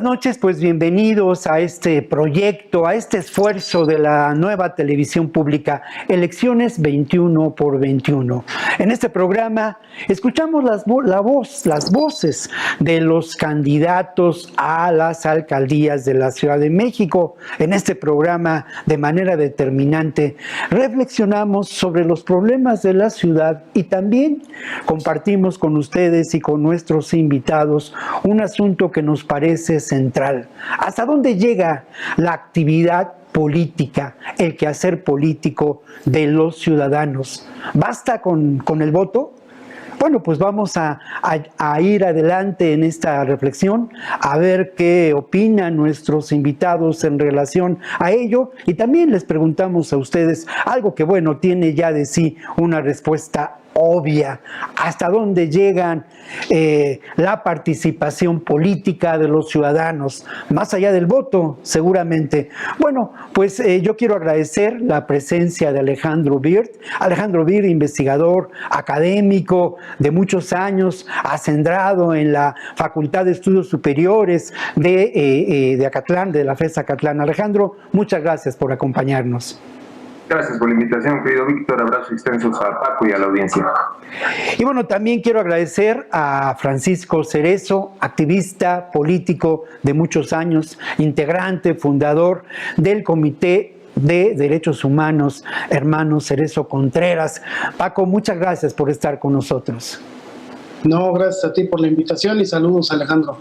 buenas noches, pues bienvenidos a este proyecto, a este esfuerzo de la nueva televisión pública, Elecciones 21 por 21. En este programa escuchamos las voces de los candidatos a las alcaldías de la Ciudad de México. En este programa, de manera determinante, reflexionamos sobre los problemas de la ciudad y también compartimos con ustedes y con nuestros invitados un asunto que nos parece central. ¿Hasta dónde llega la actividad política, el quehacer político de los ciudadanos? ¿Basta con el voto? Bueno, pues vamos a ir adelante en esta reflexión, a ver qué opinan nuestros invitados en relación a ello, y también les preguntamos a ustedes algo que, bueno, tiene ya de sí una respuesta obvia: hasta dónde llegan la participación política de los ciudadanos, más allá del voto, seguramente. Bueno, pues yo quiero agradecer la presencia de Alejandro Bird, investigador académico de muchos años, acendrado en la Facultad de Estudios Superiores de Acatlán, de la FES Acatlán. Alejandro, muchas gracias por acompañarnos. Gracias por la invitación, querido Víctor. Abrazos extensos a Paco y a la audiencia. Y bueno, también quiero agradecer a Francisco Cerezo, activista político de muchos años, integrante, fundador del Comité de Derechos Humanos, Hermanos Cerezo Contreras. Paco, muchas gracias por estar con nosotros. No, gracias a ti por la invitación y saludos, Alejandro.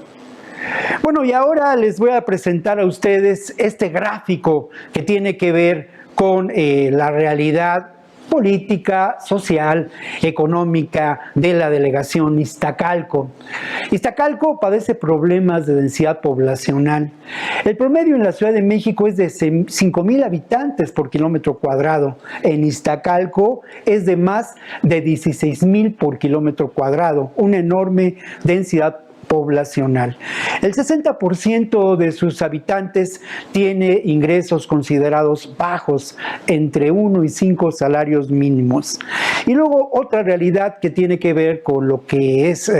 Bueno, y ahora les voy a presentar a ustedes este gráfico que tiene que ver con la realidad política, social, económica de la delegación Iztacalco. Iztacalco padece problemas de densidad poblacional. El promedio en la Ciudad de México es de 5,000 habitantes por kilómetro cuadrado. En Iztacalco es de más de 16,000 por kilómetro cuadrado, una enorme densidad poblacional. El 60% de sus habitantes tiene ingresos considerados bajos, entre 1 y 5 salarios mínimos. Y luego otra realidad que tiene que ver con lo que es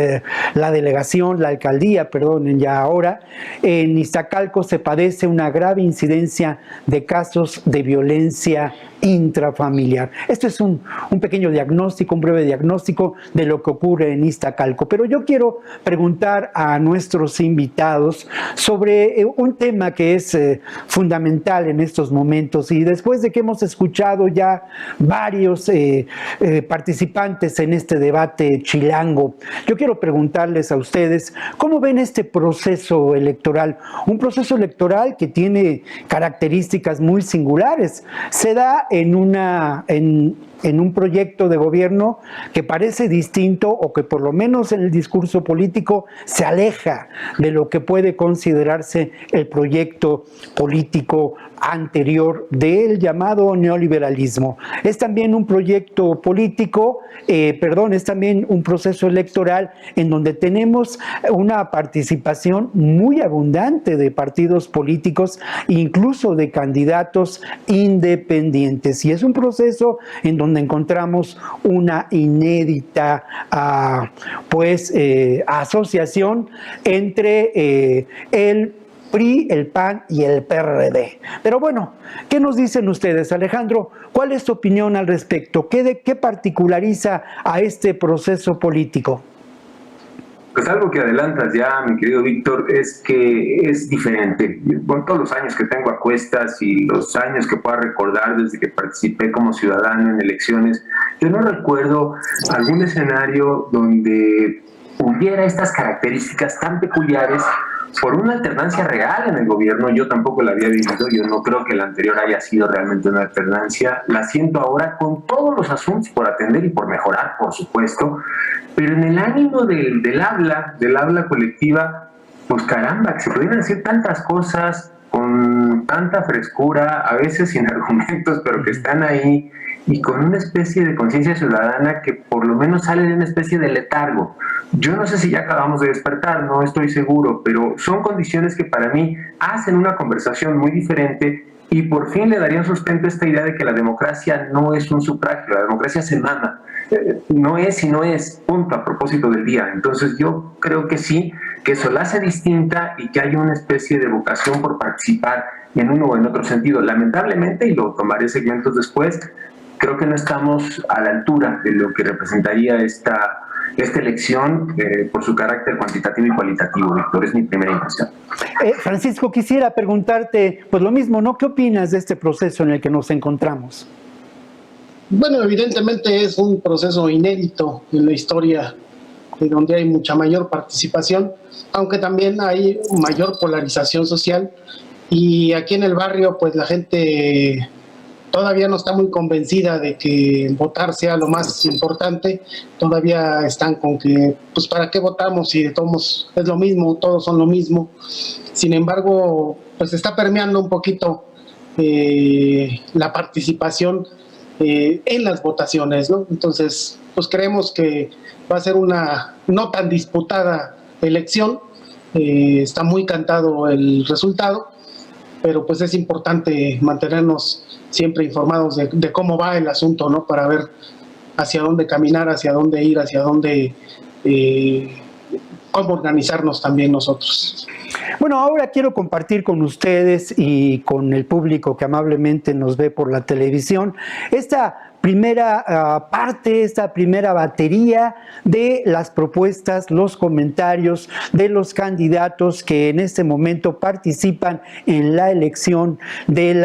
la delegación, la alcaldía, perdonen ya ahora, en Iztacalco se padece una grave incidencia de casos de violencia intrafamiliar. Esto es un pequeño diagnóstico, un breve diagnóstico de lo que ocurre en Iztacalco. Pero yo quiero preguntar a nuestros invitados sobre un tema que es fundamental en estos momentos, y después de que hemos escuchado ya varios participantes en este debate chilango, yo quiero preguntarles a ustedes cómo ven este proceso electoral, un proceso electoral que tiene características muy singulares. Se da en un proyecto de gobierno que parece distinto, o que por lo menos en el discurso político se aleja de lo que puede considerarse el proyecto político anterior del llamado neoliberalismo. Es también un proyecto político, es también un proceso electoral en donde tenemos una participación muy abundante de partidos políticos, incluso de candidatos independientes. Y es un proceso en donde encontramos una inédita asociación entre el PRI, el PAN y el PRD. Pero bueno, ¿qué nos dicen ustedes? Alejandro, ¿cuál es tu opinión al respecto? ¿Qué particulariza a este proceso político? Pues algo que adelantas ya, mi querido Víctor, es que es diferente. Con todos los años que tengo a cuestas y los años que pueda recordar desde que participé como ciudadano en elecciones, yo no recuerdo algún escenario donde hubiera estas características tan peculiares por una alternancia real en el gobierno. Yo tampoco la había vivido, yo no creo que la anterior haya sido realmente una alternancia. La siento ahora con todos los asuntos por atender y por mejorar, por supuesto, pero en el ánimo del habla colectiva, pues caramba, que se pudieran decir tantas cosas con tanta frescura, a veces sin argumentos, pero que están ahí, y con una especie de conciencia ciudadana que por lo menos sale de una especie de letargo. Yo no sé si ya acabamos de despertar, no estoy seguro, pero son condiciones que para mí hacen una conversación muy diferente y por fin le darían sustento a esta idea de que la democracia no es un sufragio, la democracia se mama. No es y no es, punto, a propósito del día. Entonces yo creo que sí, que eso la hace distinta y que hay una especie de vocación por participar en uno o en otro sentido. Lamentablemente, y lo tomaré segmentos después, creo que no estamos a la altura de lo que representaría esta elección por su carácter cuantitativo y cualitativo, Víctor. Es mi primera impresión. Francisco, quisiera preguntarte, pues lo mismo, ¿no? ¿Qué opinas de este proceso en el que nos encontramos? Bueno, evidentemente es un proceso inédito en la historia, donde hay mucha mayor participación, aunque también hay mayor polarización social, y aquí en el barrio pues la gente todavía no está muy convencida de que votar sea lo más importante. Todavía están con que, pues, ¿para qué votamos si de todos es lo mismo, todos son lo mismo? Sin embargo, pues está permeando un poquito la participación en las votaciones, ¿no? Entonces, pues creemos que va a ser una no tan disputada elección. Está muy cantado el resultado, pero pues es importante mantenernos siempre informados de cómo va el asunto, ¿no? Para ver hacia dónde caminar, hacia dónde ir, hacia dónde, cómo organizarnos también nosotros. Bueno, ahora quiero compartir con ustedes y con el público que amablemente nos ve por la televisión esta primera parte, esta primera batería de las propuestas, los comentarios de los candidatos que en este momento participan en la elección de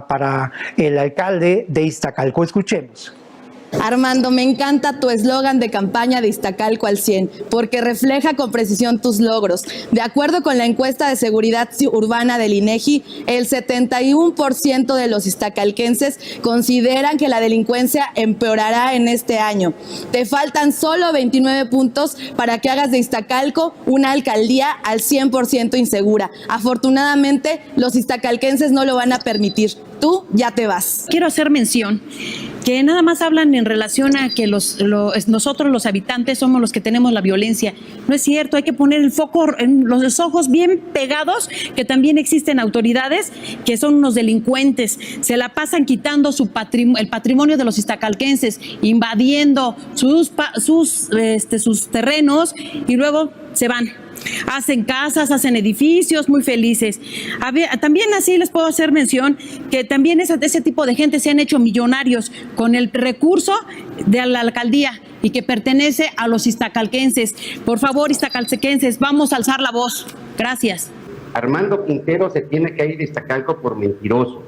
para el alcalde de Iztacalco. Escuchemos. Armando, me encanta tu eslogan de campaña de Iztacalco al 100, porque refleja con precisión tus logros. De acuerdo con la encuesta de seguridad urbana del INEGI, el 71% de los iztacalquenses consideran que la delincuencia empeorará en este año. Te faltan solo 29 puntos para que hagas de Iztacalco una alcaldía al 100% insegura. Afortunadamente, los iztacalquenses no lo van a permitir. Tú ya te vas. Quiero hacer mención que nada más hablan en relación a que nosotros los habitantes somos los que tenemos la violencia. No es cierto, hay que poner el foco en los ojos bien pegados, que también existen autoridades que son unos delincuentes, se la pasan quitando el patrimonio de los iztacalquenses, invadiendo sus terrenos y luego se van. Hacen casas, hacen edificios muy felices. También así les puedo hacer mención que también ese tipo de gente se han hecho millonarios con el recurso de la alcaldía y que pertenece a los iztacalquenses. Por favor, iztacalquenses, vamos a alzar la voz. Gracias. Armando Quintero se tiene que ir de Iztacalco por mentiroso.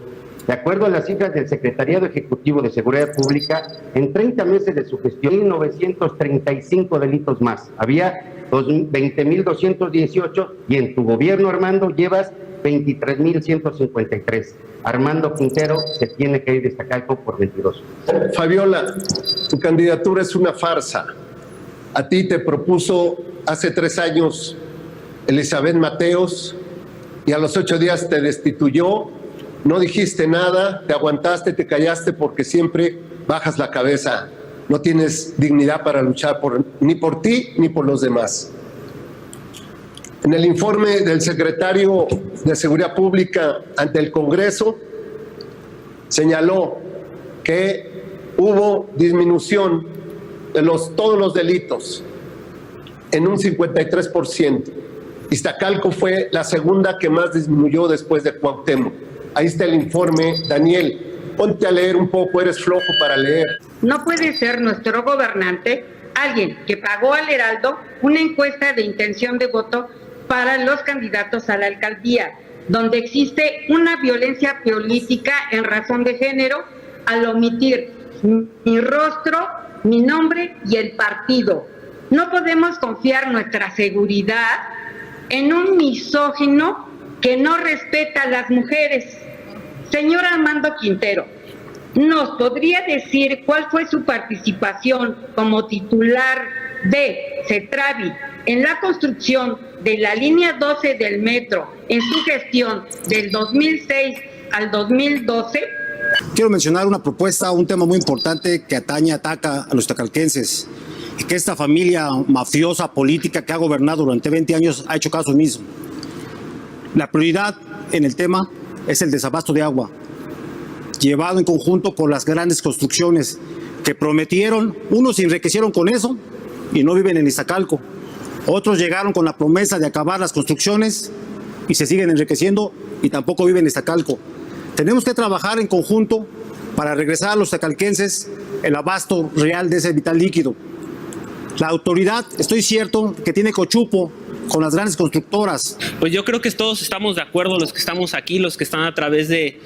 De acuerdo a las cifras del Secretariado Ejecutivo de Seguridad Pública, en 30 meses de su gestión, 935 delitos más. Había 20.218 y en tu gobierno, Armando, llevas 23.153. Armando Quintero se tiene que ir de Iztacalco por mentiroso. Fabiola, tu candidatura es una farsa. A ti te propuso hace 3 años Elizabeth Mateos y a los 8 días te destituyó. No dijiste nada, te aguantaste, te callaste porque siempre bajas la cabeza. No tienes dignidad para luchar ni por ti ni por los demás. En el informe del secretario de Seguridad Pública ante el Congreso, señaló que hubo disminución de todos los delitos en un 53%. Iztacalco fue la segunda que más disminuyó después de Cuauhtémoc. Ahí está el informe, Daniel. Ponte a leer un poco, eres flojo para leer. No puede ser nuestro gobernante alguien que pagó al Heraldo una encuesta de intención de voto para los candidatos a la alcaldía, donde existe una violencia política en razón de género al omitir mi rostro, mi nombre y el partido. No podemos confiar nuestra seguridad en un misógino que no respeta a las mujeres. Señor Armando Quintero, ¿nos podría decir cuál fue su participación como titular de CETRAVI en la construcción de la línea 12 del metro en su gestión del 2006 al 2012? Quiero mencionar una propuesta, un tema muy importante que ataca a los iztacalquenses, y que esta familia mafiosa política que ha gobernado durante 20 años ha hecho caso omiso. La prioridad en el tema es el desabasto de agua, llevado en conjunto por las grandes construcciones que prometieron, unos se enriquecieron con eso y no viven en Iztacalco. Otros llegaron con la promesa de acabar las construcciones y se siguen enriqueciendo y tampoco viven en Iztacalco. Tenemos que trabajar en conjunto para regresar a los iztacalquenses el abasto real de ese vital líquido. La autoridad, estoy cierto, que tiene cochupo con las grandes constructoras. Pues yo creo que todos estamos de acuerdo, los que estamos aquí, los que están a través de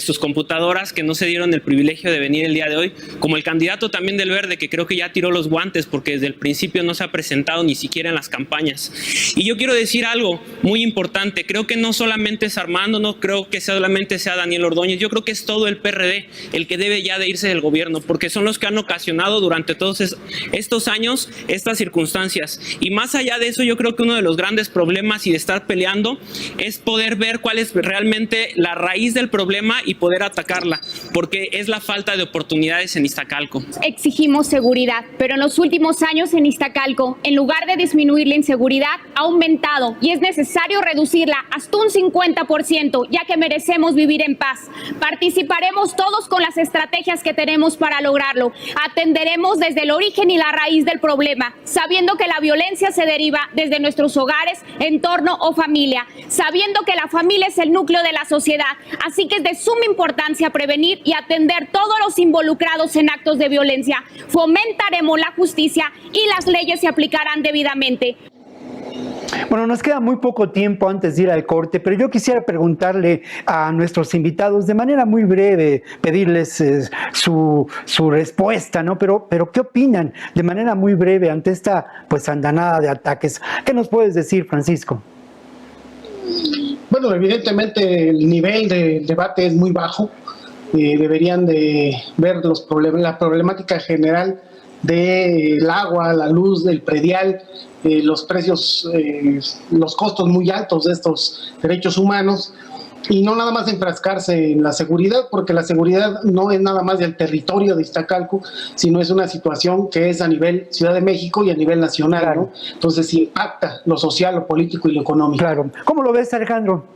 sus computadoras, que no se dieron el privilegio de venir el día de hoy, como el candidato también del Verde, que creo que ya tiró los guantes porque desde el principio no se ha presentado ni siquiera en las campañas. Y yo quiero decir algo muy importante, creo que no solamente es Armando, no creo que solamente sea Daniel Ordóñez, yo creo que es todo el PRD el que debe ya de irse del gobierno, porque son los que han ocasionado durante todos estos años estas circunstancias. Y más allá de eso, yo creo que uno de los grandes problemas y de estar peleando es poder ver cuál es realmente la raíz del problema y poder atacarla, porque es la falta de oportunidades en Iztacalco. Exigimos seguridad, pero en los últimos años en Iztacalco, en lugar de disminuir la inseguridad, ha aumentado y es necesario reducirla hasta un 50%, ya que merecemos vivir en paz. Participaremos todos con las estrategias que tenemos para lograrlo. Atenderemos desde el origen y la raíz del problema, sabiendo que la violencia se deriva desde nuestros hogares, entorno o familia, sabiendo que la familia es el núcleo de la sociedad, así que es de suma importancia prevenir y atender todos los involucrados en actos de violencia. Fomentaremos la justicia y las leyes se aplicarán debidamente. Bueno, nos queda muy poco tiempo antes de ir al corte, pero yo quisiera preguntarle a nuestros invitados de manera muy breve, pedirles su respuesta, ¿no? Pero ¿qué opinan de manera muy breve ante esta pues andanada de ataques? ¿Qué nos puedes decir, Francisco? Bueno, evidentemente el nivel de debate es muy bajo. Deberían de ver la problemática general del agua, la luz, del predial, los precios, los costos muy altos de estos derechos humanos, y no nada más enfrascarse en la seguridad, porque la seguridad no es nada más del territorio de Iztacalco, sino es una situación que es a nivel Ciudad de México y a nivel nacional, claro, ¿no? Entonces impacta lo social, lo político y lo económico. Claro. ¿Cómo lo ves, Alejandro?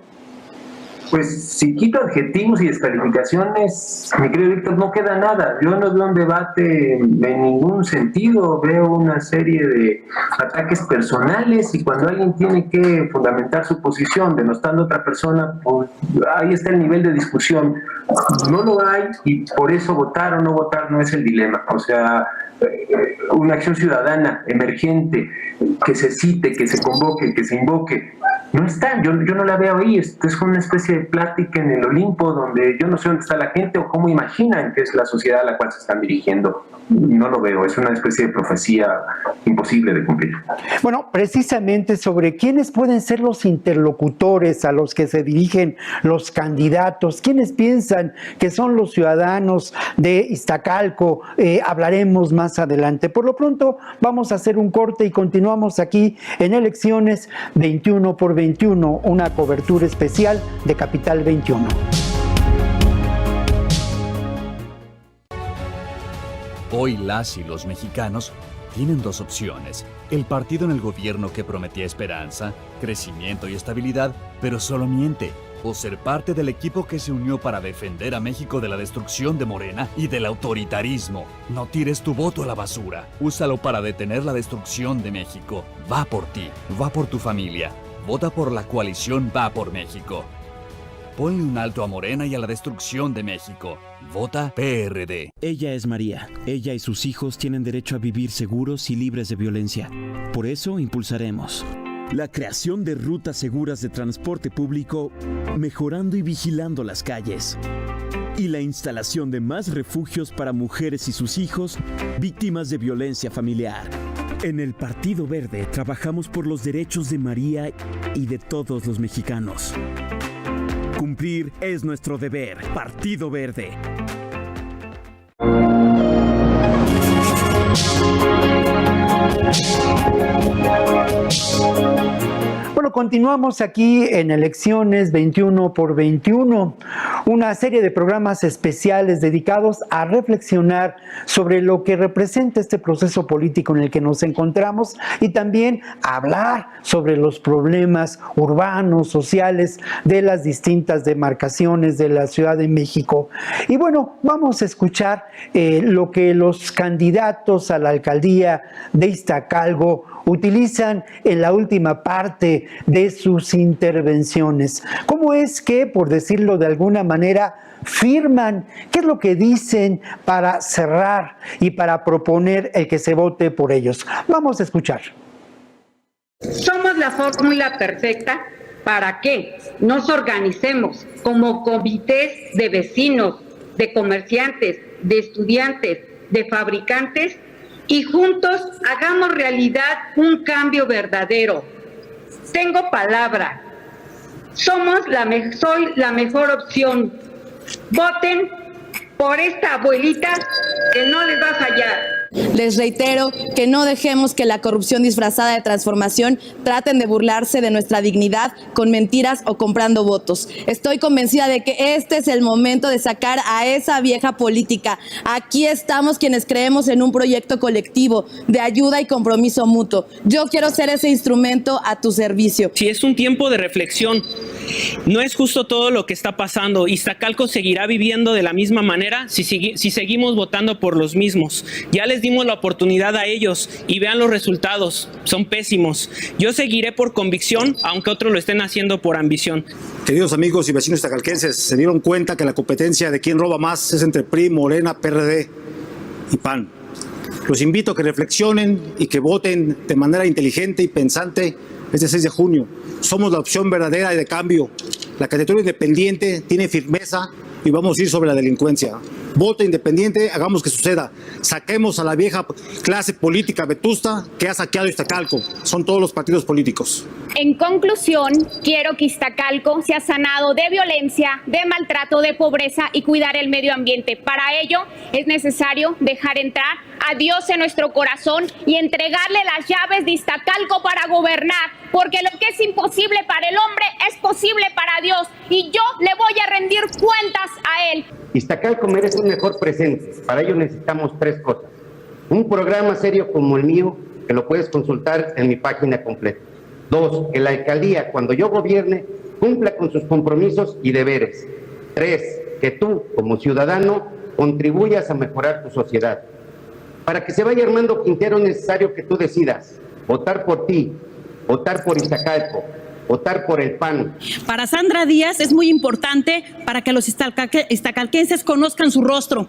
Pues si quito adjetivos y descalificaciones, mi querido Víctor, no queda nada. Yo no veo un debate en ningún sentido, veo una serie de ataques personales, y cuando alguien tiene que fundamentar su posición denostando a otra persona, pues ahí está el nivel de discusión. No lo hay, y por eso votar o no votar no es el dilema. O sea, una acción ciudadana emergente, que se cite, que se convoque, que se invoque, no está, yo no la veo ahí. Esto es una especie de plática en el Olimpo donde yo no sé dónde está la gente o cómo imaginan que es la sociedad a la cual se están dirigiendo. No lo veo, es una especie de profecía imposible de cumplir. Bueno, precisamente sobre quiénes pueden ser los interlocutores a los que se dirigen los candidatos, quiénes piensan que son los ciudadanos de Iztacalco, hablaremos más adelante. Por lo pronto vamos a hacer un corte y continuamos aquí en Elecciones 21 por 21, una cobertura especial de Capital 21. Hoy las y los mexicanos tienen dos opciones: el partido en el gobierno que prometía esperanza, crecimiento y estabilidad, pero solo miente, o ser parte del equipo que se unió para defender a México de la destrucción de Morena y del autoritarismo. No tires tu voto a la basura, úsalo para detener la destrucción de México. Va por ti, va por tu familia, vota por la coalición Va por México. Ponle un alto a Morena y a la destrucción de México. Vota PRD. Ella es María. Ella y sus hijos tienen derecho a vivir seguros y libres de violencia. Por eso impulsaremos la creación de rutas seguras de transporte público, mejorando y vigilando las calles, y la instalación de más refugios para mujeres y sus hijos víctimas de violencia familiar. En el Partido Verde trabajamos por los derechos de María y de todos los mexicanos. Cumplir es nuestro deber. Partido Verde. Bueno, continuamos aquí en Elecciones 21 por 21, una serie de programas especiales dedicados a reflexionar sobre lo que representa este proceso político en el que nos encontramos y también hablar sobre los problemas urbanos, sociales de las distintas demarcaciones de la Ciudad de México. Y bueno, vamos a escuchar lo que los candidatos a la alcaldía de Iztacalco utilizan en la última parte de sus intervenciones. ¿Cómo es que, por decirlo de alguna manera, firman? ¿Qué es lo que dicen para cerrar y para proponer el que se vote por ellos? Vamos a escuchar. Somos la fórmula perfecta para que nos organicemos como comités de vecinos, de comerciantes, de estudiantes, de fabricantes y juntos hagamos realidad un cambio verdadero. Tengo palabra. Soy la mejor opción. Voten por esta abuelita que no les va a fallar. Les reitero que no dejemos que la corrupción disfrazada de transformación traten de burlarse de nuestra dignidad con mentiras o comprando votos. Estoy convencida de que este es el momento de sacar a esa vieja política. Aquí estamos quienes creemos en un proyecto colectivo de ayuda y compromiso mutuo. Yo quiero ser ese instrumento a tu servicio. Si es un tiempo de reflexión, no es justo todo lo que está pasando. Iztacalco seguirá viviendo de la misma manera si seguimos votando por los mismos. Ya les dimos la oportunidad a ellos y vean los resultados, son pésimos. Yo seguiré por convicción, aunque otros lo estén haciendo por ambición. Queridos amigos y vecinos iztacalquenses, se dieron cuenta que la competencia de quién roba más es entre PRI, Morena, PRD y PAN. Los invito a que reflexionen y que voten de manera inteligente y pensante este 6 de junio. Somos la opción verdadera y de cambio. La candidatura independiente tiene firmeza y vamos a ir sobre la delincuencia. Voto independiente, hagamos que suceda. Saquemos a la vieja clase política vetusta que ha saqueado Iztacalco. Son todos los partidos políticos. En conclusión, quiero que Iztacalco sea sanado de violencia, de maltrato, de pobreza y cuidar el medio ambiente. Para ello es necesario dejar entrar a Dios en nuestro corazón y entregarle las llaves de Iztacalco para gobernar, porque lo que es imposible para el hombre es posible para Dios y yo le voy a rendir cuentas a él. Iztacalco merece un mejor presente. Para ello necesitamos 3 cosas. Un programa serio como el mío, que lo puedes consultar en mi página completa. 2, que la alcaldía, cuando yo gobierne, cumpla con sus compromisos y deberes. 3, que tú, como ciudadano, contribuyas a mejorar tu sociedad. Para que se vaya armando Quintero, es necesario que tú decidas votar por ti, votar por Iztacalco, votar por el PAN. Para Sandra Díaz es muy importante para que los iztacalquenses conozcan su rostro.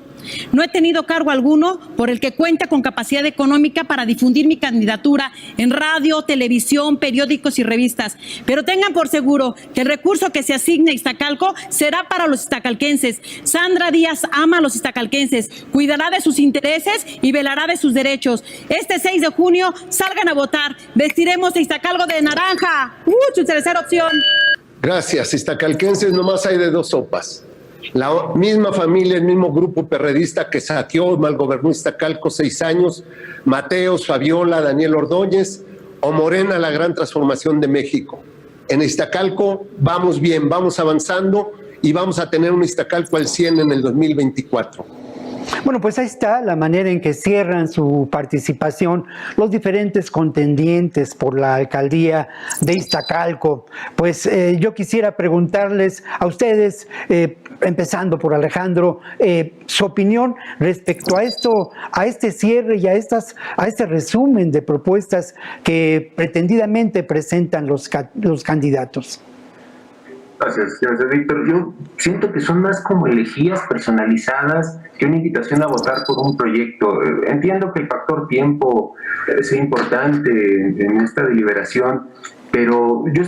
No he tenido cargo alguno por el que cuenta con capacidad económica para difundir mi candidatura en radio, televisión, periódicos y revistas. Pero tengan por seguro que el recurso que se asigne a Iztacalco será para los iztacalquenses. Sandra Díaz ama a los iztacalquenses, cuidará de sus intereses y velará de sus derechos. Este 6 de junio salgan a votar. Vestiremos a Iztacalco de naranja. Su tercera opción. Gracias, iztacalquenses, nomás hay de 2 sopas. La misma familia, el mismo grupo perredista que saqueó, malgobernó Iztacalco 6 años, Mateos, Fabiola, Daniel Ordóñez, o Morena, la gran transformación de México. En Iztacalco vamos bien, vamos avanzando y vamos a tener un Iztacalco al 100 en el 2024. Bueno, pues ahí está la manera en que cierran su participación los diferentes contendientes por la alcaldía de Iztacalco. Pues yo quisiera preguntarles a ustedes, empezando por Alejandro, su opinión respecto a esto, a este cierre y a este resumen de propuestas que pretendidamente presentan los candidatos. Gracias, Víctor. Yo siento que son más como elegías personalizadas que una invitación a votar por un proyecto. Entiendo que el factor tiempo es importante en esta deliberación, pero yo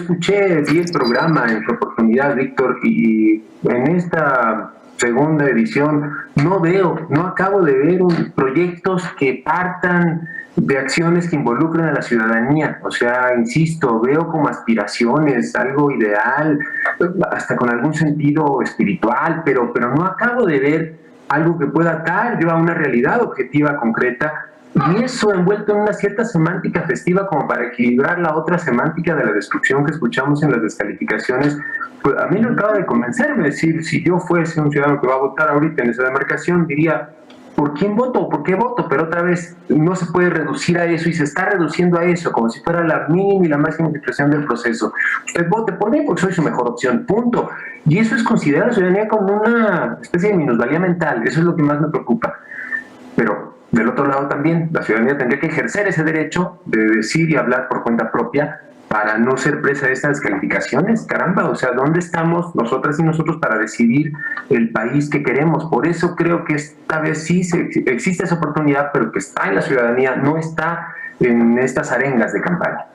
vi el programa en su oportunidad, Víctor, y en esta segunda edición no acabo de ver proyectos que partan de acciones que involucren a la ciudadanía. O sea, insisto, veo como aspiraciones, algo ideal, hasta con algún sentido espiritual, pero no acabo de ver algo que pueda atar yo a una realidad objetiva, concreta, y eso envuelto en una cierta semántica festiva como para equilibrar la otra semántica de la destrucción que escuchamos en las descalificaciones, pues a mí no acaba de convencerme. Es decir, si yo fuese un ciudadano que va a votar ahorita en esa demarcación, diría, ¿por quién voto? ¿Por qué voto? Pero otra vez, no se puede reducir a eso, y se está reduciendo a eso, como si fuera la mínima y la máxima expresión del proceso. Usted vote por mí porque soy su mejor opción, punto. Y eso es considerar a la ciudadanía como una especie de minusvalía mental. Eso es lo que más me preocupa. Pero del otro lado también, la ciudadanía tendría que ejercer ese derecho de decir y hablar por cuenta propia para no ser presa de estas descalificaciones. Caramba, o sea, ¿dónde estamos nosotras y nosotros para decidir el país que queremos? Por eso creo que esta vez sí existe esa oportunidad, pero que está en la ciudadanía, no está en estas arengas de campaña.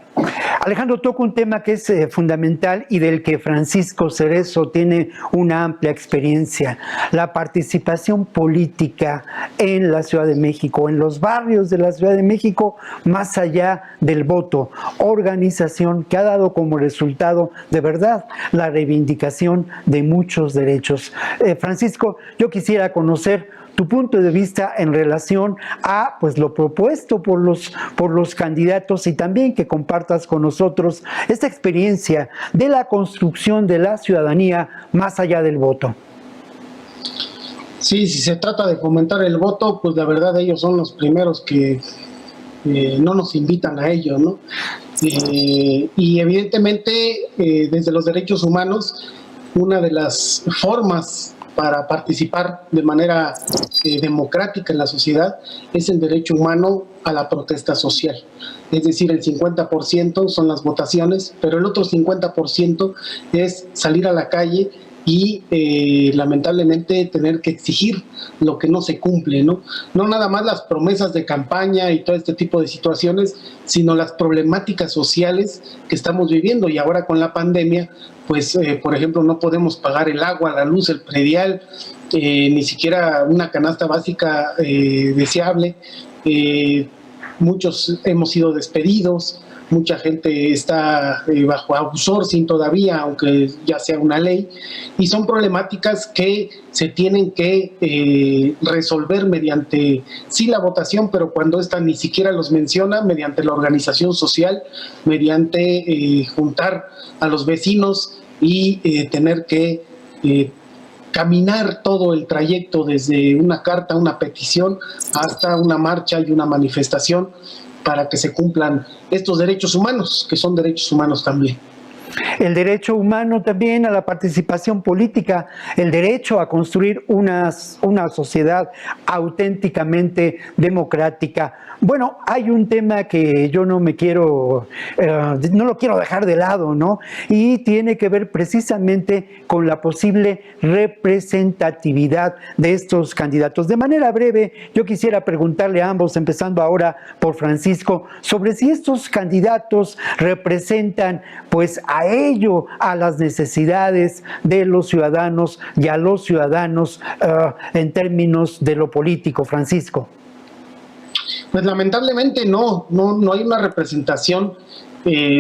Alejandro, toca un tema que es fundamental y del que Francisco Cerezo tiene una amplia experiencia: la participación política en la Ciudad de México, en los barrios de la Ciudad de México, más allá del voto. Organización que ha dado como resultado, de verdad, la reivindicación de muchos derechos. Francisco, yo quisiera conocer tu punto de vista en relación a pues lo propuesto por los candidatos, y también que compartas con nosotros esta experiencia de la construcción de la ciudadanía más allá del voto. Sí, si se trata de fomentar el voto, pues la verdad ellos son los primeros que no nos invitan a ello, ¿no? Y evidentemente desde los derechos humanos, una de las formas para participar de manera democrática en la sociedad es el derecho humano a la protesta social. Es decir, el 50% son las votaciones, pero el otro 50% es salir a la calle y lamentablemente tener que exigir lo que no se cumple, ¿no? No nada más las promesas de campaña y todo este tipo de situaciones, sino las problemáticas sociales que estamos viviendo. Y ahora con la pandemia, pues por ejemplo, no podemos pagar el agua, la luz, el predial, ni siquiera una canasta básica deseable. Muchos hemos sido despedidos, mucha gente está bajo outsourcing todavía, aunque ya sea una ley, y son problemáticas que se tienen que resolver mediante, sí, la votación, pero cuando esta ni siquiera los menciona, mediante la organización social, mediante juntar a los vecinos y tener que caminar todo el trayecto desde una carta, una petición, hasta una marcha y una manifestación para que se cumplan estos derechos humanos, que son derechos humanos también. El derecho humano también a la participación política, el derecho a construir una sociedad auténticamente democrática. Bueno, hay un tema que yo no lo quiero dejar de lado, ¿no? Y tiene que ver precisamente con la posible representatividad de estos candidatos. De manera breve, yo quisiera preguntarle a ambos, empezando ahora por Francisco, sobre si estos candidatos representan pues a las necesidades de los ciudadanos y a los ciudadanos en términos de lo político. Francisco. Pues lamentablemente no hay una representación,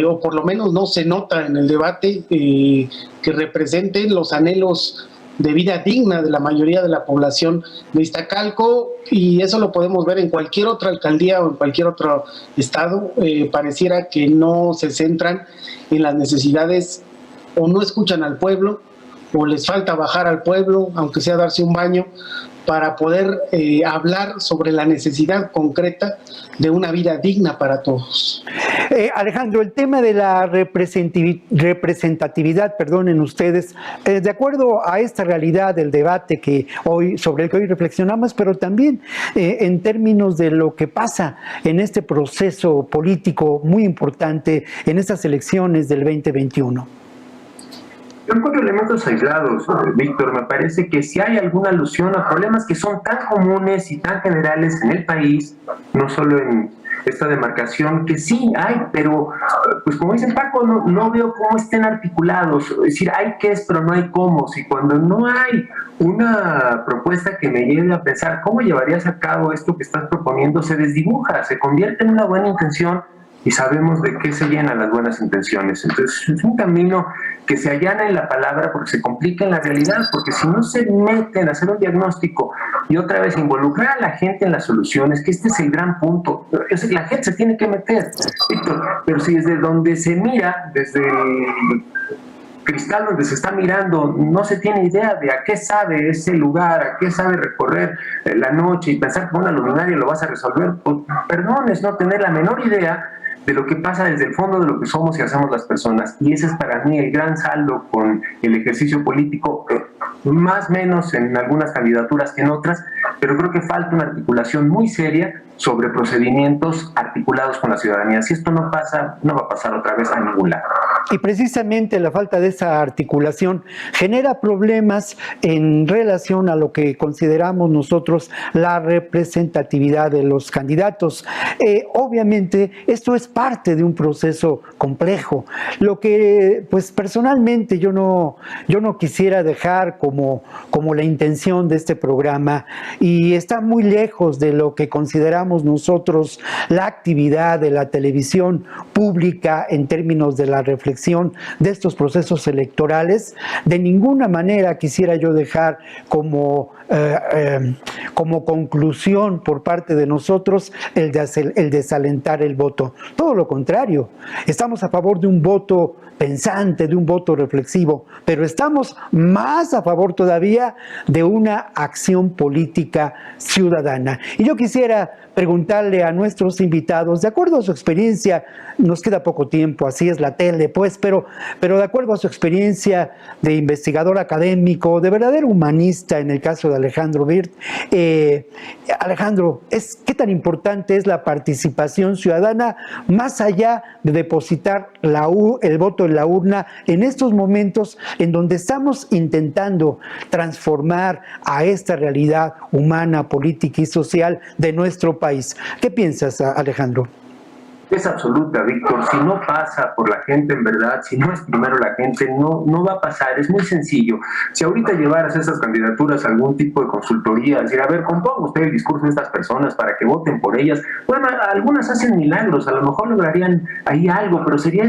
o por lo menos no se nota en el debate que representen los anhelos de vida digna de la mayoría de la población de Iztacalco, y eso lo podemos ver en cualquier otra alcaldía o en cualquier otro estado. Pareciera que no se centran en las necesidades, o no escuchan al pueblo, o les falta bajar al pueblo, aunque sea darse un baño, para poder hablar sobre la necesidad concreta de una vida digna para todos. Alejandro, el tema de la representatividad, perdonen ustedes, de acuerdo a esta realidad del debate sobre el que hoy reflexionamos, pero también en términos de lo que pasa en este proceso político muy importante en estas elecciones del 2021. Yo encuentro elementos aislados, Víctor. Me parece que si hay alguna alusión a problemas que son tan comunes y tan generales en el país, no solo en esta demarcación, que sí hay, pero pues como dice Paco, no veo cómo estén articulados. Es decir, hay qués, pero no hay cómo. Y cuando no hay una propuesta que me lleve a pensar cómo llevarías a cabo esto que estás proponiendo, se desdibuja, se convierte en una buena intención, y sabemos de qué se llenan las buenas intenciones. Entonces es un camino que se allana en la palabra porque se complica en la realidad, porque si no se meten a hacer un diagnóstico y otra vez involucrar a la gente en las soluciones, que este es el gran punto. La gente se tiene que meter, Víctor, pero si desde donde se mira, desde el cristal donde se está mirando, no se tiene idea de a qué sabe ese lugar, a qué sabe recorrer la noche y pensar que con una luminaria lo vas a resolver, pues, perdón, es no tener la menor idea de lo que pasa desde el fondo de lo que somos y hacemos las personas. Y ese es para mí el gran saldo con el ejercicio político, más o menos en algunas candidaturas que en otras, pero creo que falta una articulación muy seria sobre procedimientos articulados con la ciudadanía. Si esto no pasa, no va a pasar otra vez a ningún lado. Y precisamente la falta de esa articulación genera problemas en relación a lo que consideramos nosotros la representatividad de los candidatos. Obviamente esto es parte de un proceso complejo. Lo que pues personalmente yo no quisiera dejar como la intención de este programa, y está muy lejos de lo que consideramos nosotros la actividad de la televisión pública en términos de la reflexión de estos procesos electorales. De ninguna manera quisiera yo dejar como conclusión por parte de nosotros el desalentar el voto. Todo lo contrario, estamos a favor de un voto pensante, de un voto reflexivo, pero estamos más a favor todavía de una acción política ciudadana. Y yo quisiera preguntarle a nuestros invitados, de acuerdo a su experiencia, nos queda poco tiempo, así es la tele, pues, pero de acuerdo a su experiencia de investigador académico, de verdadero humanista en el caso de Alejandro Wirth, Alejandro, ¿qué tan importante es la participación ciudadana más allá de depositar el voto en la urna en estos momentos en donde estamos intentando transformar a esta realidad humana, política y social de nuestro país? ¿Qué piensas, Alejandro? Es absoluta, Víctor. Si no pasa por la gente en verdad, si no es primero la gente, no va a pasar. Es muy sencillo. Si ahorita llevaras esas candidaturas a algún tipo de consultoría, decir, a ver, componga usted el discurso de estas personas para que voten por ellas. Bueno, algunas hacen milagros, a lo mejor lograrían ahí algo, pero sería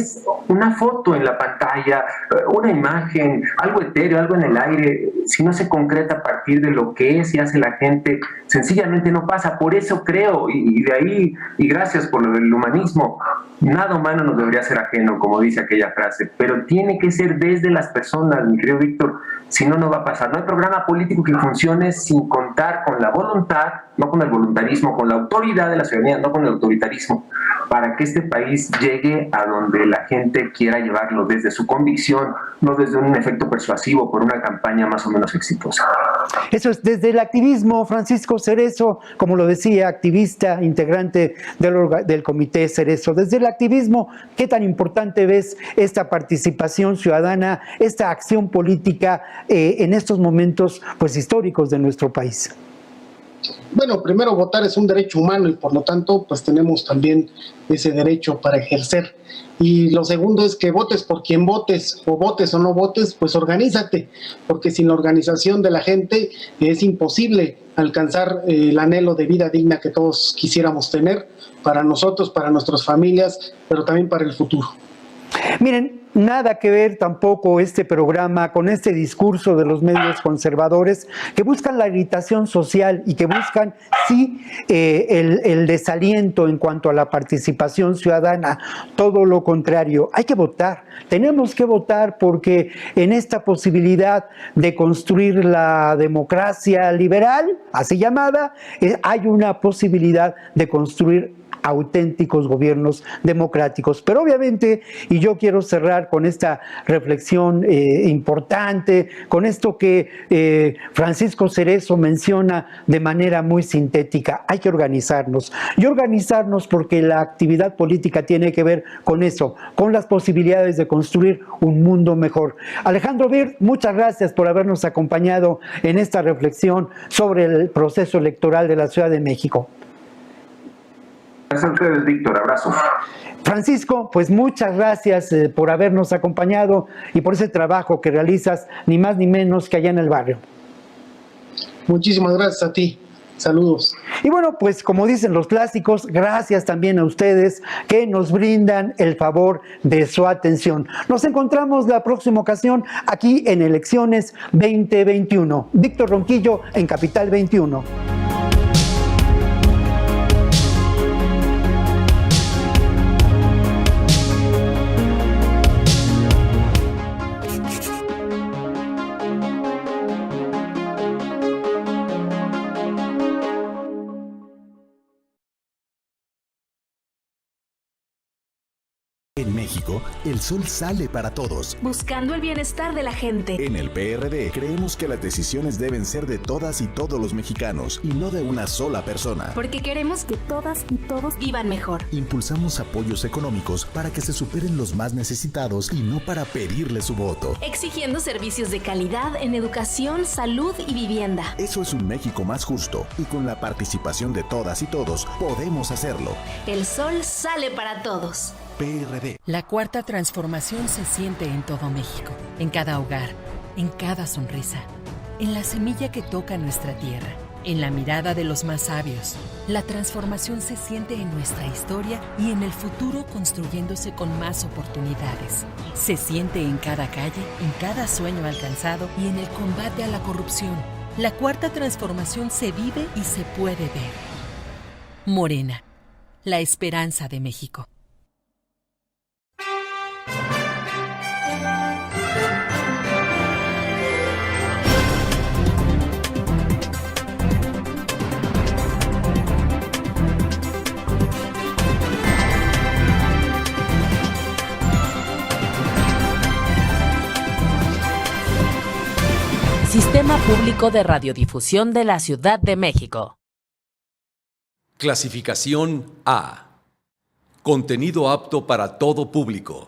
una foto en la pantalla, una imagen, algo etéreo, algo en el aire. Si no se concreta a partir de lo que es y hace la gente, sencillamente no pasa. Por eso creo, y de ahí, y gracias por lo del humanismo, nada humano nos debería ser ajeno, como dice aquella frase, pero tiene que ser desde las personas, mi querido Víctor, si no, no va a pasar. No hay programa político que funcione sin contar con la voluntad, no con el voluntarismo, con la autoridad de la ciudadanía, no con el autoritarismo, para que este país llegue a donde la gente quiera llevarlo, desde su convicción, no desde un efecto persuasivo por una campaña más o menos exitosa. Eso es, desde el activismo. Francisco Cerezo, como lo decía, activista, integrante del Comité Cerezo, desde el activismo, ¿qué tan importante ves esta participación ciudadana, esta acción política en estos momentos pues históricos de nuestro país? Bueno, primero, votar es un derecho humano y por lo tanto pues tenemos también ese derecho para ejercer. Y lo segundo es que votes por quien votes, o votes o no votes, pues organízate, porque sin la organización de la gente es imposible alcanzar el anhelo de vida digna que todos quisiéramos tener para nosotros, para nuestras familias, pero también para el futuro. Miren, nada que ver tampoco este programa con este discurso de los medios conservadores que buscan la irritación social y que buscan, sí, el desaliento en cuanto a la participación ciudadana. Todo lo contrario, hay que votar, tenemos que votar porque en esta posibilidad de construir la democracia liberal, así llamada, hay una posibilidad de construir auténticos gobiernos democráticos. Pero obviamente, y yo quiero cerrar con esta reflexión importante, con esto que Francisco Cerezo menciona de manera muy sintética, hay que organizarnos. Y organizarnos porque la actividad política tiene que ver con eso, con las posibilidades de construir un mundo mejor. Alejandro Wirth, muchas gracias por habernos acompañado en esta reflexión sobre el proceso electoral de la Ciudad de México. Gracias a ustedes, Víctor. Abrazo. Francisco, pues muchas gracias por habernos acompañado y por ese trabajo que realizas, ni más ni menos que allá en el barrio. Muchísimas gracias a ti. Saludos. Y bueno, pues como dicen los clásicos, gracias también a ustedes que nos brindan el favor de su atención. Nos encontramos la próxima ocasión aquí en Elecciones 2021. Víctor Ronquillo en Capital 21. En México, el sol sale para todos. Buscando el bienestar de la gente. En el PRD creemos que las decisiones deben ser de todas y todos los mexicanos y no de una sola persona. Porque queremos que todas y todos vivan mejor. Impulsamos apoyos económicos para que se superen los más necesitados y no para pedirle su voto. Exigiendo servicios de calidad en educación, salud y vivienda. Eso es un México más justo y con la participación de todas y todos podemos hacerlo. El sol sale para todos. PRD. La cuarta transformación se siente en todo México, en cada hogar, en cada sonrisa, en la semilla que toca nuestra tierra, en la mirada de los más sabios. La transformación se siente en nuestra historia y en el futuro construyéndose con más oportunidades. Se siente en cada calle, en cada sueño alcanzado y en el combate a la corrupción. La cuarta transformación se vive y se puede ver. Morena, la esperanza de México. Sistema Público de Radiodifusión de la Ciudad de México. Clasificación A. Contenido apto para todo público.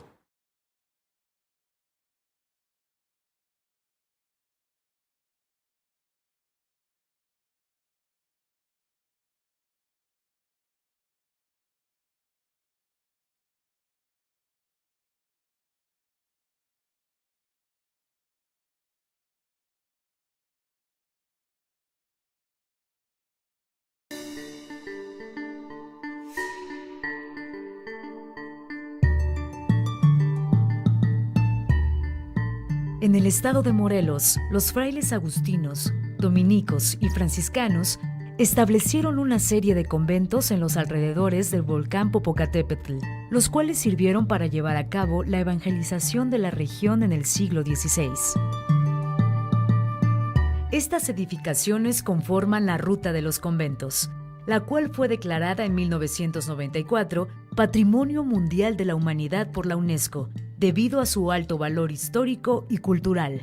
En el estado de Morelos, los frailes agustinos, dominicos y franciscanos establecieron una serie de conventos en los alrededores del volcán Popocatépetl, los cuales sirvieron para llevar a cabo la evangelización de la región en el siglo XVI. Estas edificaciones conforman la Ruta de los Conventos, la cual fue declarada en 1994 Patrimonio Mundial de la Humanidad por la UNESCO, debido a su alto valor histórico y cultural.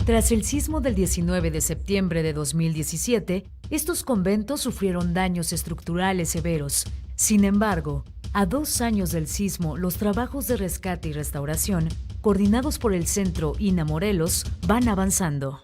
Tras el sismo del 19 de septiembre de 2017, estos conventos sufrieron daños estructurales severos. Sin embargo, a 2 años del sismo, los trabajos de rescate y restauración, coordinados por el Centro INA Morelos, van avanzando.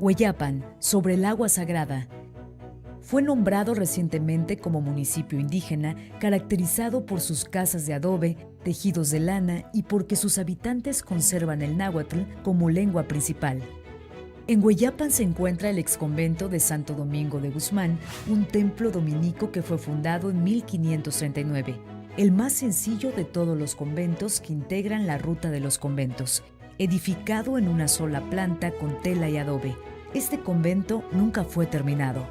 Hueyapan, sobre el agua sagrada. Fue nombrado recientemente como municipio indígena, caracterizado por sus casas de adobe, tejidos de lana y porque sus habitantes conservan el náhuatl como lengua principal. En Hueyapan se encuentra el exconvento de Santo Domingo de Guzmán, un templo dominico que fue fundado en 1539, el más sencillo de todos los conventos que integran la Ruta de los Conventos, edificado en una sola planta con tela y adobe. Este convento nunca fue terminado.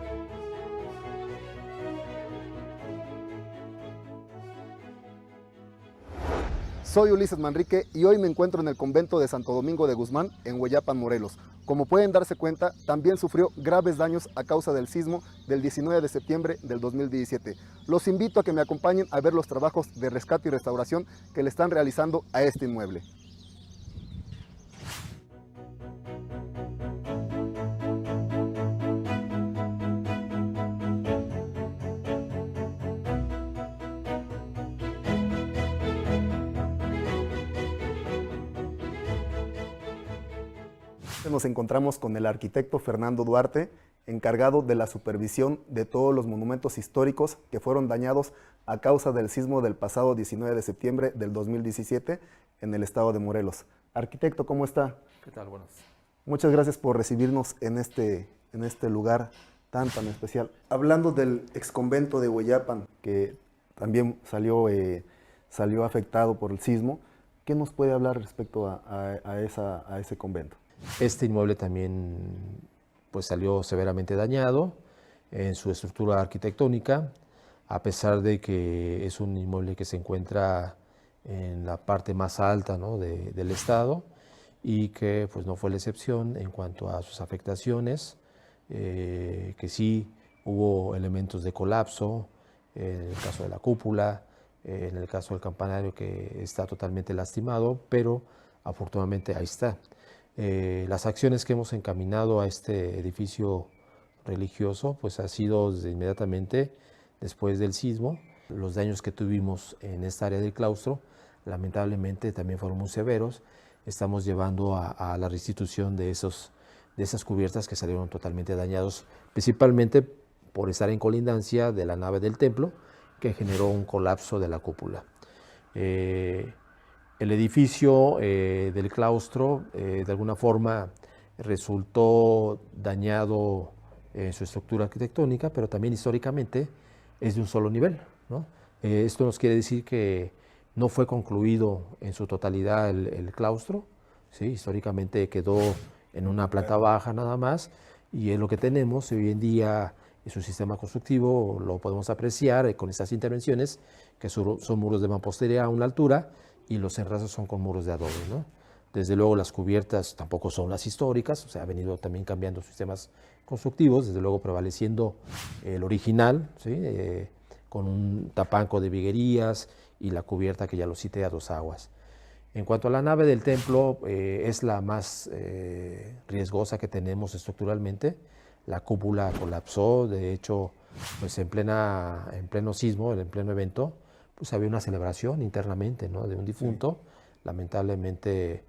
Soy Ulises Manrique y hoy me encuentro en el convento de Santo Domingo de Guzmán, en Hueyapan, Morelos. Como pueden darse cuenta, también sufrió graves daños a causa del sismo del 19 de septiembre del 2017. Los invito a que me acompañen a ver los trabajos de rescate y restauración que le están realizando a este inmueble. Nos encontramos con el arquitecto Fernando Duarte, encargado de la supervisión de todos los monumentos históricos que fueron dañados a causa del sismo del pasado 19 de septiembre del 2017 en el estado de Morelos. Arquitecto, ¿cómo está? ¿Qué tal? Buenas. Muchas gracias por recibirnos en este lugar tan especial. Hablando del exconvento de Hueyapan, que también salió afectado por el sismo, ¿qué nos puede hablar respecto a ese convento? Este inmueble también pues, salió severamente dañado en su estructura arquitectónica, a pesar de que es un inmueble que se encuentra en la parte más alta, ¿no?, del estado, y que pues, no fue la excepción en cuanto a sus afectaciones, que sí hubo elementos de colapso, en el caso de la cúpula, en el caso del campanario que está totalmente lastimado, pero afortunadamente ahí está. Las acciones que hemos encaminado a este edificio religioso pues ha sido desde inmediatamente después del sismo. Los daños que tuvimos en esta área del claustro lamentablemente también fueron muy severos. Estamos llevando a la restitución de esas cubiertas que salieron totalmente dañados, principalmente por estar en colindancia de la nave del templo, que generó un colapso de la cúpula. El edificio del claustro de alguna forma resultó dañado en su estructura arquitectónica, pero también históricamente es de un solo nivel, ¿no? Esto nos quiere decir que no fue concluido en su totalidad el claustro, ¿sí? Históricamente quedó en una planta baja nada más, y es lo que tenemos hoy en día. Su sistema constructivo lo podemos apreciar con estas intervenciones, que son muros de mampostería a una altura, y los enrasos son con muros de adobe, ¿no? Desde luego las cubiertas tampoco son las históricas, o sea, ha venido también cambiando sistemas constructivos, desde luego prevaleciendo el original, ¿sí? Con un tapanco de viguerías y la cubierta que ya lo cité a 2 aguas. En cuanto a la nave del templo, es la más riesgosa que tenemos estructuralmente. La cúpula colapsó, de hecho, pues en pleno sismo, en pleno evento, pues había una celebración internamente, ¿no?, de un difunto. Sí. Lamentablemente,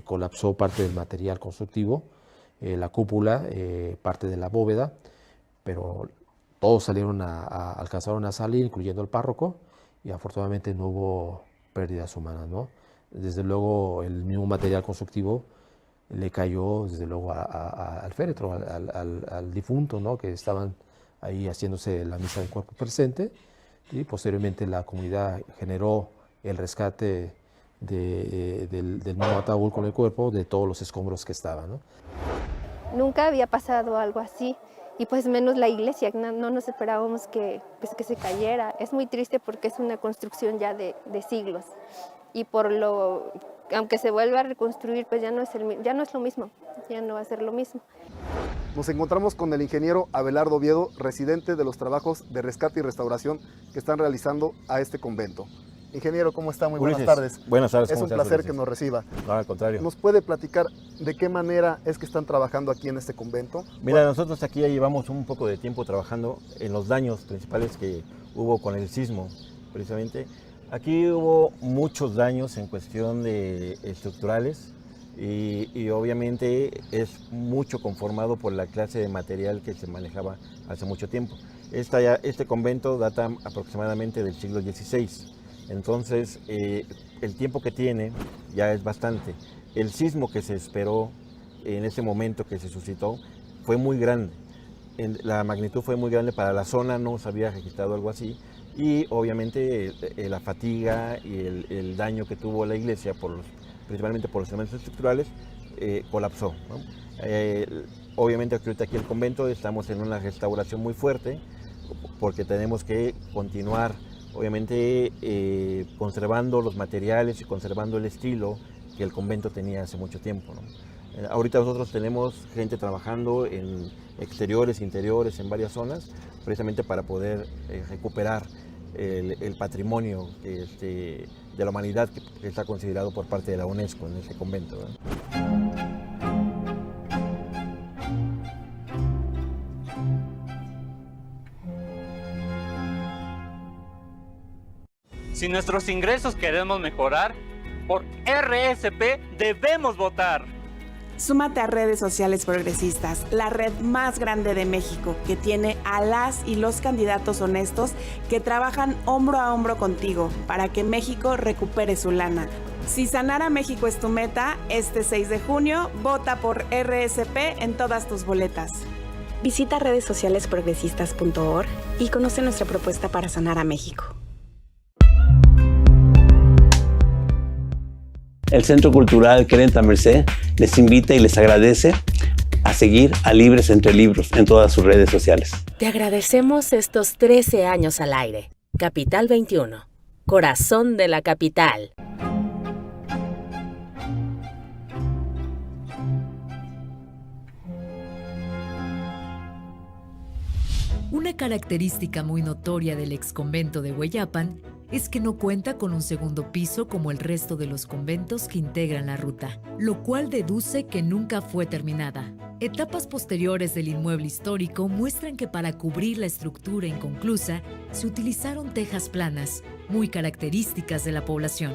colapsó parte del material constructivo, la cúpula, parte de la bóveda, pero todos alcanzaron a salir, incluyendo el párroco, y afortunadamente no hubo pérdidas humanas, ¿no? Desde luego, el mismo material constructivo le cayó, desde luego, al féretro, al difunto, ¿no?, que estaban ahí haciéndose la misa del cuerpo presente, y posteriormente la comunidad generó el rescate del nuevo ataúd con el cuerpo, de todos los escombros que estaban, ¿no? Nunca había pasado algo así, y pues menos la iglesia, no nos esperábamos que se cayera. Es muy triste porque es una construcción ya de siglos, y aunque se vuelva a reconstruir, pues ya no es lo mismo, ya no va a ser lo mismo. Nos encontramos con el ingeniero Abelardo Oviedo, residente de los trabajos de rescate y restauración que están realizando a este convento. Ingeniero, ¿cómo está? Muy buenas tardes. Buenas tardes. Es un placer que nos reciba. No, al contrario. ¿Nos puede platicar de qué manera es que están trabajando aquí en este convento? Mira, nosotros aquí ya llevamos un poco de tiempo trabajando en los daños principales que hubo con el sismo, precisamente. Aquí hubo muchos daños en cuestión de estructurales, y obviamente es mucho conformado por la clase de material que se manejaba hace mucho tiempo. Este convento data aproximadamente del siglo XVI, entonces el tiempo que tiene ya es bastante. El sismo que se esperó en ese momento que se suscitó fue muy grande, la magnitud fue muy grande para la zona, no se había registrado algo así, y obviamente la fatiga y el daño que tuvo la iglesia principalmente por los elementos estructurales, colapsó, ¿no? Obviamente ahorita aquí el convento estamos en una restauración muy fuerte, porque tenemos que continuar obviamente conservando los materiales y conservando el estilo que el convento tenía hace mucho tiempo, ¿no? Ahorita nosotros tenemos gente trabajando en exteriores, interiores, en varias zonas, precisamente para poder recuperar el patrimonio de la humanidad que está considerado por parte de la UNESCO en ese convento, ¿no? Si nuestros ingresos queremos mejorar, por RSP debemos votar. Súmate a Redes Sociales Progresistas, la red más grande de México, que tiene a las y los candidatos honestos que trabajan hombro a hombro contigo para que México recupere su lana. Si sanar a México es tu meta, este 6 de junio, vota por RSP en todas tus boletas. Visita redessocialesprogresistas.org y conoce nuestra propuesta para sanar a México. El Centro Cultural Querenta Merced les invita y les agradece a seguir a Libres Entre Libros en todas sus redes sociales. Te agradecemos estos 13 años al aire. Capital 21, corazón de la capital. Una característica muy notoria del exconvento de Hueyapan es que no cuenta con un segundo piso como el resto de los conventos que integran la ruta, lo cual deduce que nunca fue terminada. Etapas posteriores del inmueble histórico muestran que para cubrir la estructura inconclusa se utilizaron tejas planas, muy características de la población.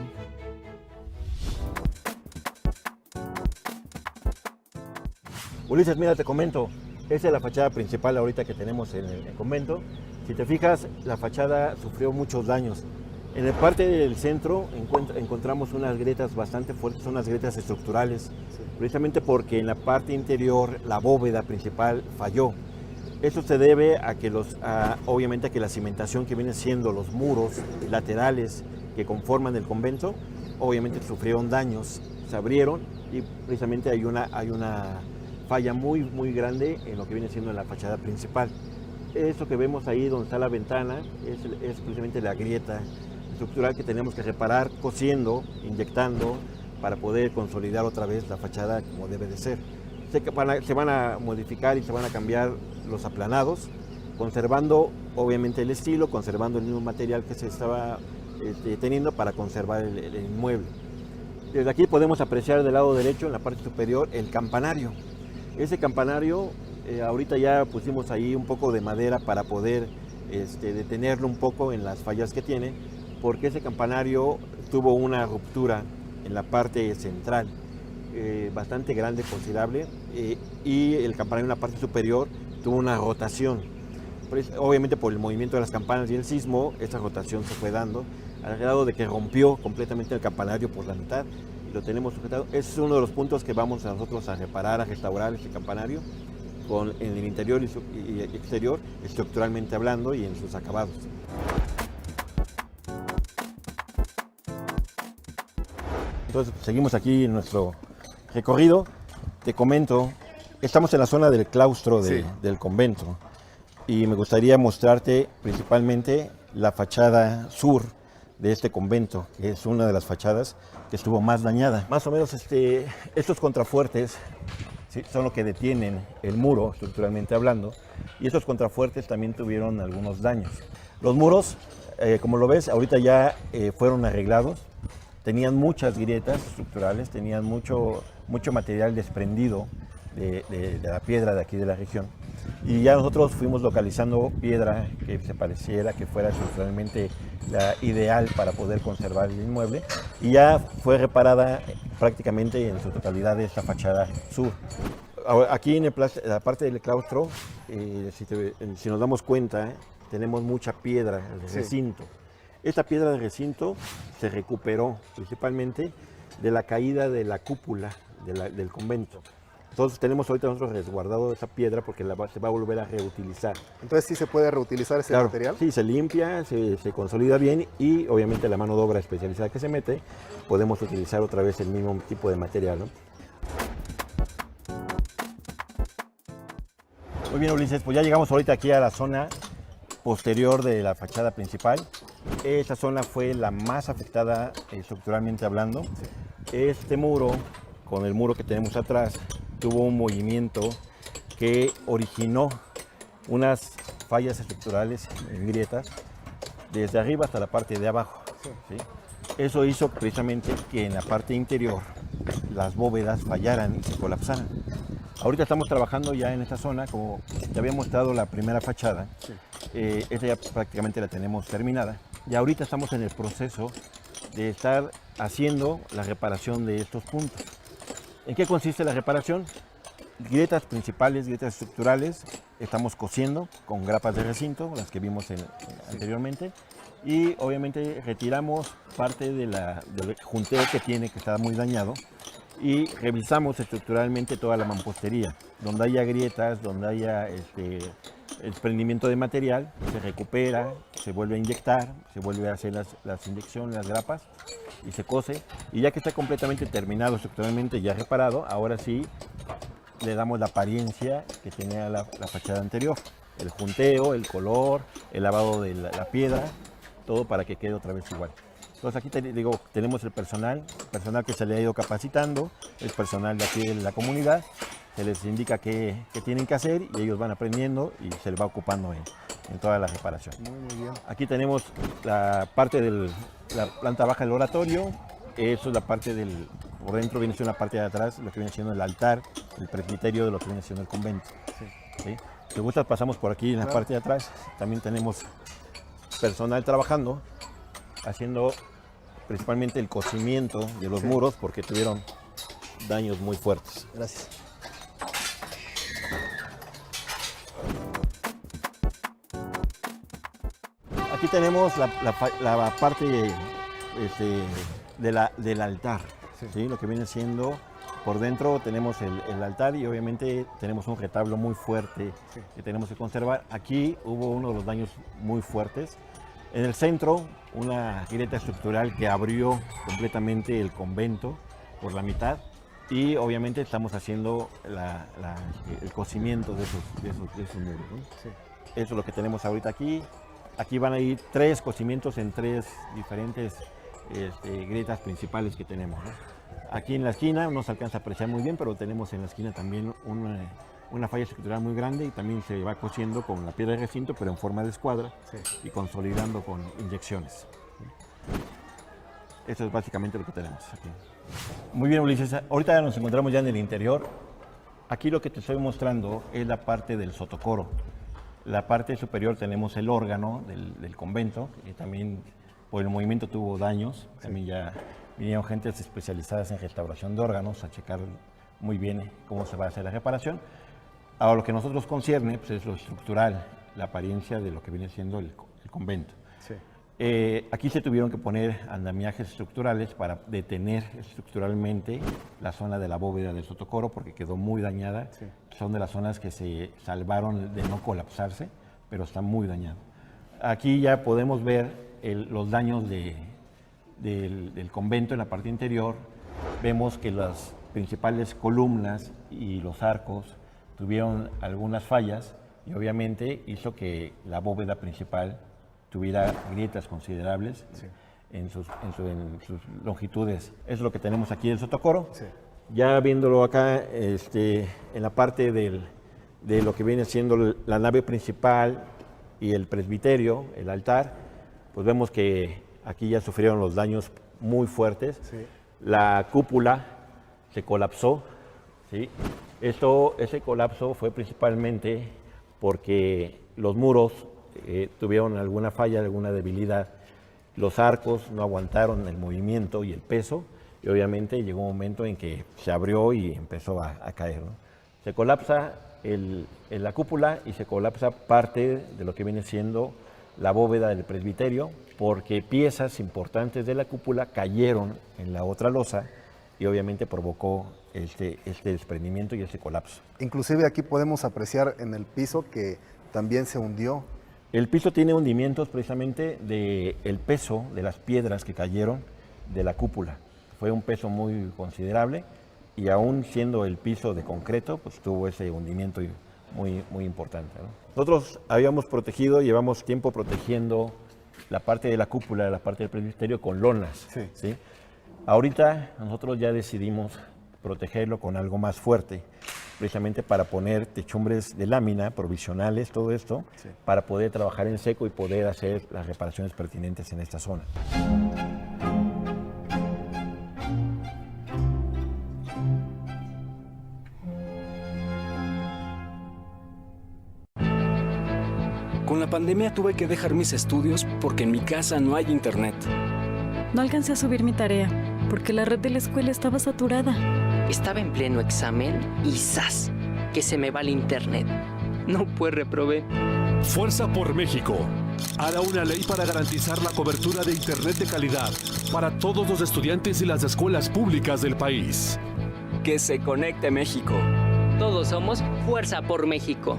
Ulises, mira, te comento, esa es la fachada principal ahorita que tenemos en el convento. Si te fijas, la fachada sufrió muchos daños. En la parte del centro encontramos unas grietas bastante fuertes, son unas grietas estructurales, precisamente porque en la parte interior la bóveda principal falló. Esto se debe a que obviamente a que la cimentación que viene siendo los muros laterales que conforman el convento, obviamente sufrieron daños, se abrieron y precisamente hay una falla muy grande en lo que viene siendo la fachada principal. Eso que vemos ahí donde está la ventana es precisamente la grieta estructural que tenemos que reparar cosiendo, inyectando para poder consolidar otra vez la fachada como debe de ser. Se van a modificar y se van a cambiar los aplanados, conservando obviamente el estilo, conservando el mismo material que se estaba teniendo para conservar el inmueble. Desde aquí podemos apreciar del lado derecho, en la parte superior, el campanario. Ese campanario, ahorita ya pusimos ahí un poco de madera para poder detenerlo un poco en las fallas que tiene, porque ese campanario tuvo una ruptura en la parte central, bastante grande, considerable, y el campanario en la parte superior tuvo una rotación. Obviamente por el movimiento de las campanas y el sismo, esa rotación se fue dando, al grado de que rompió completamente el campanario por la mitad, y lo tenemos sujetado. Ese es uno de los puntos que vamos nosotros a reparar, a restaurar este campanario, en el interior y exterior, estructuralmente hablando y en sus acabados. Entonces seguimos aquí en nuestro recorrido. Te comento, estamos en la zona del claustro del convento y me gustaría mostrarte principalmente la fachada sur de este convento, que es una de las fachadas que estuvo más dañada. Más o menos estos contrafuertes son lo que detienen el muro, estructuralmente hablando, y estos contrafuertes también tuvieron algunos daños. Los muros, como lo ves, ahorita ya fueron arreglados, tenían muchas grietas estructurales, tenían mucho material desprendido de la piedra de aquí de la región, y ya nosotros fuimos localizando piedra que se pareciera, que fuera estructuralmente la ideal para poder conservar el inmueble, y ya fue reparada prácticamente en su totalidad esta fachada sur. Aquí en la parte del claustro, si nos damos cuenta, tenemos mucha piedra de recinto. Esta piedra de recinto se recuperó principalmente de la caída de la cúpula del convento. Entonces tenemos ahorita nosotros resguardado esa piedra porque se va a volver a reutilizar. Entonces sí se puede reutilizar ese material. Sí, se limpia, se consolida bien y obviamente la mano de obra especializada que se mete, podemos utilizar otra vez el mismo tipo de material, ¿no? Muy bien, Ulises, pues ya llegamos ahorita aquí a la zona posterior de la fachada principal. Esta zona fue la más afectada estructuralmente hablando. Este muro, con el muro que tenemos atrás, tuvo un movimiento que originó unas fallas estructurales en grietas desde arriba hasta la parte de abajo. ¿Sí? Eso hizo precisamente que en la parte interior las bóvedas fallaran y se colapsaran. Ahorita estamos trabajando ya en esta zona, como te había mostrado la primera fachada, esta ya prácticamente la tenemos terminada. Y ahorita estamos en el proceso de estar haciendo la reparación de estos puntos. ¿En qué consiste la reparación? Grietas principales, grietas estructurales, estamos cosiendo con grapas de recinto, las que vimos anteriormente, y obviamente retiramos parte del junteo que tiene, que está muy dañado, y revisamos estructuralmente toda la mampostería. Donde haya grietas, donde haya desprendimiento de material, se recupera, se vuelve a inyectar, se vuelve a hacer las inyecciones, las grapas, y se cose. Y ya que está completamente terminado estructuralmente, ya reparado, ahora sí le damos la apariencia que tenía la fachada anterior. El junteo, el color, el lavado de la piedra, todo para que quede otra vez igual. Entonces aquí tenemos el personal que se le ha ido capacitando, el personal de aquí de la comunidad, se les indica qué tienen que hacer y ellos van aprendiendo y se les va ocupando en toda la reparación. Muy bien. Aquí tenemos la parte de la planta baja del oratorio, eso es la parte por dentro viene siendo la parte de atrás, lo que viene siendo el altar, el presbiterio de lo que viene siendo el convento. ¿Sí? Si gustas pasamos por aquí en la parte de atrás, también tenemos personal trabajando, haciendo principalmente el cocimiento de los muros porque tuvieron daños muy fuertes. Gracias. Aquí tenemos la parte del altar, ¿sí? Lo que viene siendo por dentro tenemos el altar y obviamente tenemos un retablo muy fuerte que tenemos que conservar. Aquí hubo uno de los daños muy fuertes. En el centro, una grieta estructural que abrió completamente el convento por la mitad y obviamente estamos haciendo el cocimiento de esos muros, ¿no? Sí. Eso es lo que tenemos ahorita aquí. Aquí van a ir 3 cocimientos en 3 diferentes grietas principales que tenemos, ¿no? Aquí en la esquina no se alcanza a apreciar muy bien, pero tenemos en la esquina también una falla estructural muy grande y también se va cosiendo con la piedra de recinto, pero en forma de escuadra y consolidando con inyecciones. Eso es básicamente lo que tenemos aquí. Muy bien, Ulises. Ahorita nos encontramos ya en el interior. Aquí lo que te estoy mostrando es la parte del sotocoro. La parte superior tenemos el órgano del convento, que también por el movimiento tuvo daños. También ya vinieron gentes especializadas en restauración de órganos a checar muy bien cómo se va a hacer la reparación. Ahora lo que a nosotros concierne pues, es lo estructural, la apariencia de lo que viene siendo el convento. Sí. Aquí se tuvieron que poner andamiajes estructurales para detener estructuralmente la zona de la bóveda del sotocoro porque quedó muy dañada. Sí. Son de las zonas que se salvaron de no colapsarse, pero está muy dañado. Aquí ya podemos ver los daños del convento en la parte interior. Vemos que las principales columnas y los arcos tuvieron algunas fallas y obviamente hizo que la bóveda principal tuviera grietas considerables en sus longitudes. Eso es lo que tenemos aquí del sotocoro. Sí. Ya viéndolo acá en la parte de lo que viene siendo la nave principal y el presbiterio, el altar, pues vemos que aquí ya sufrieron los daños muy fuertes. Sí. La cúpula se colapsó, ¿sí? Ese colapso fue principalmente porque los muros tuvieron alguna falla, alguna debilidad. Los arcos no aguantaron el movimiento y el peso y obviamente llegó un momento en que se abrió y empezó a caer, ¿no? Se colapsa la cúpula y se colapsa parte de lo que viene siendo la bóveda del presbiterio porque piezas importantes de la cúpula cayeron en la otra losa y obviamente provocó este desprendimiento y este colapso. Inclusive aquí podemos apreciar en el piso que también se hundió. El piso tiene hundimientos precisamente del peso de las piedras que cayeron de la cúpula. Fue un peso muy considerable y aún siendo el piso de concreto, pues tuvo ese hundimiento muy, muy importante, ¿no? Nosotros habíamos protegido, llevamos tiempo protegiendo la parte de la cúpula, la parte del presbiterio con lonas. Sí. ¿Sí? Ahorita nosotros ya decidimos protegerlo con algo más fuerte, precisamente para poner techumbres de lámina provisionales, todo esto, sí, para poder trabajar en seco y poder hacer las reparaciones pertinentes en esta zona. Con la pandemia tuve que dejar mis estudios porque en mi casa no hay internet. No alcancé a subir mi tarea porque la red de la escuela estaba saturada. Estaba en pleno examen y ¡zas! Que se me va el internet. No, pues reprobé. Fuerza por México hará una ley para garantizar la cobertura de internet de calidad para todos los estudiantes y las escuelas públicas del país. Que se conecte México. Todos somos Fuerza por México.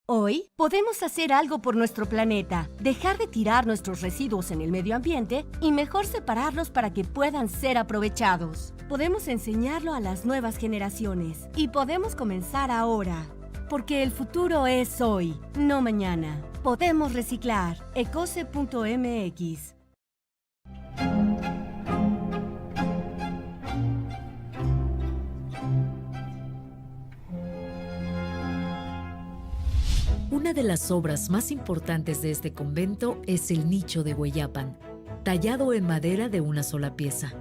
Hoy podemos hacer algo por nuestro planeta, dejar de tirar nuestros residuos en el medio ambiente y mejor separarlos para que puedan ser aprovechados. Podemos enseñarlo a las nuevas generaciones y podemos comenzar ahora, porque el futuro es hoy, no mañana. Podemos reciclar. ecose.mx. Una de las obras más importantes de este convento es el nicho de Hueyapan, tallado en madera de una sola pieza.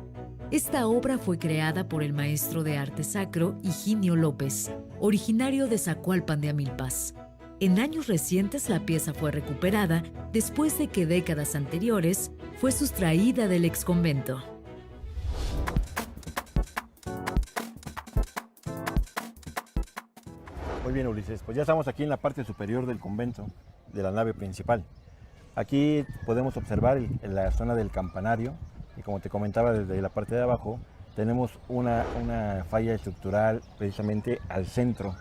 Esta obra fue creada por el maestro de arte sacro Higinio López, originario de Zacualpan de Amilpas. En años recientes la pieza fue recuperada después de que décadas anteriores fue sustraída del exconvento. Muy bien, Ulises, pues ya estamos aquí en la parte superior del convento, de la nave principal. Aquí podemos observar la zona del campanario y como te comentaba desde la parte de abajo, tenemos una falla estructural precisamente al centro